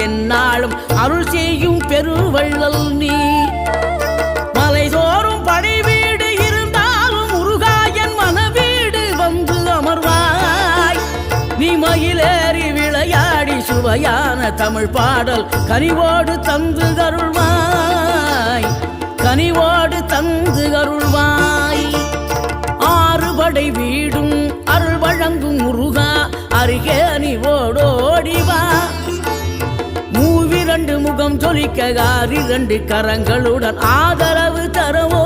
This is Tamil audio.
எந்நாளும் அருள் செய்யும் பெருவள்ளல் நீ. மலைதோறும் படை வீடு இருந்தாலும் முருகாயன் மனவீடு வந்து அமர்வாய். நீ மயிலேறி விளையாடி சுவையான தமிழ் பாடல் கனிவோடு தந்து அருள்வாய், கனிவோடு தந்து அருள்வாய். ஆறுபடை வீடும் அருள் வழங்கும் முருகா அருகே நீ ஓடோடிவா. மூவிரண்டு முகம் ஜொலிக்க 6 கரங்களுடன் ஆதரவு தரவோ